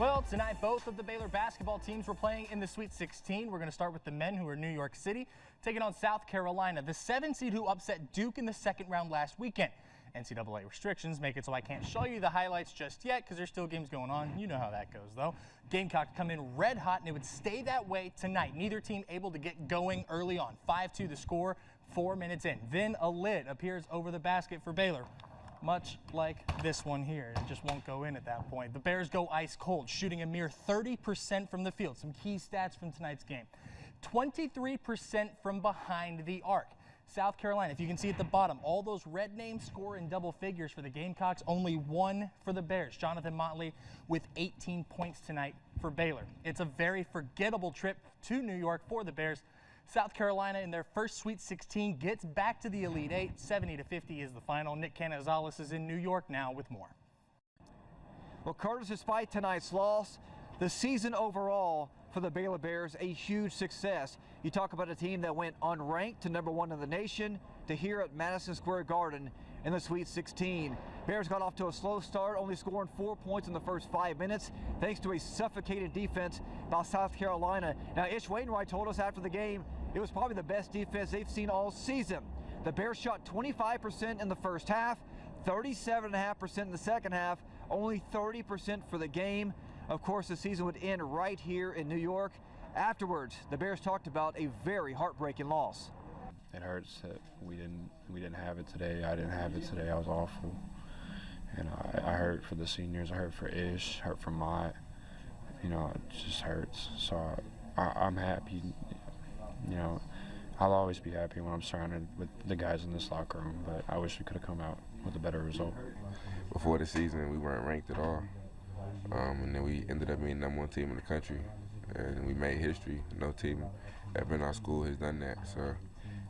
Well, tonight both of the Baylor basketball teams were playing in the Sweet 16. We're going to start with the men, who are New York City, taking on South Carolina, the 7 seed who upset Duke in the second round last weekend. NCAA restrictions make it so I can't show you the highlights just yet because there's still games going on. You know how that goes, though. Gamecocks come in red hot, and it would stay that way tonight. Neither team able to get going early on. 5-2 the score, 4 minutes in. Then a lid appears over the basket for Baylor, much like this one here. It just won't go in at that point. The Bears go ice cold, shooting a mere 30% from the field. Some key stats from tonight's game. 23% from behind the arc. South Carolina, if you can see at the bottom, all those red names score in double figures for the Gamecocks, only one for the Bears. Jonathan Motley with 18 points tonight for Baylor. It's a very forgettable trip to New York for the Bears. South Carolina, in their first Sweet 16, gets back to the Elite Eight. 70-50 is the final. Nick Canizales is in New York now with more. Well, Curtis, despite tonight's loss, the season overall for the Baylor Bears, a huge success. You talk about a team that went unranked to #1 in the nation to here at Madison Square Garden in the Sweet 16. Bears got off to a slow start, only scoring 4 points in the first 5 minutes, thanks to a suffocated defense by South Carolina. Now, Ish Wainwright told us after the game it was probably the best defense they've seen all season. The Bears shot 25% in the first half, 37.5% in the second half, only 30% for the game. Of course, the season would end right here in New York. Afterwards, the Bears talked about a very heartbreaking loss. It hurts that we didn't have it today. I didn't have it today. I was awful, and I hurt for the seniors. I hurt for Ish. Hurt for Mott. You know, it just hurts. So I'm happy. You know, I'll always be happy when I'm surrounded with the guys in this locker room. But I wish we could have come out with a better result. Before the season, we weren't ranked at all. And then we ended up being #1 team in the country, and we made history. No team ever in our school has done that. So,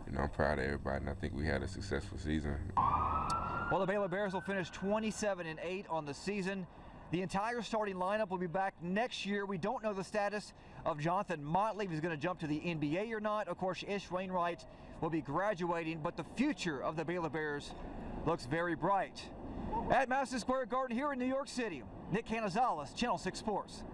you know, I'm proud of everybody, and I think we had a successful season. Well, the Baylor Bears will finish 27-8 on the season. The entire starting lineup will be back next year. We don't know the status of Jonathan Motley, if he's going to jump to the NBA or not. Of course, Ish Wainwright will be graduating, but the future of the Baylor Bears looks very bright. At Madison Square Garden here in New York City, Nick Canizales, Channel 6 Sports.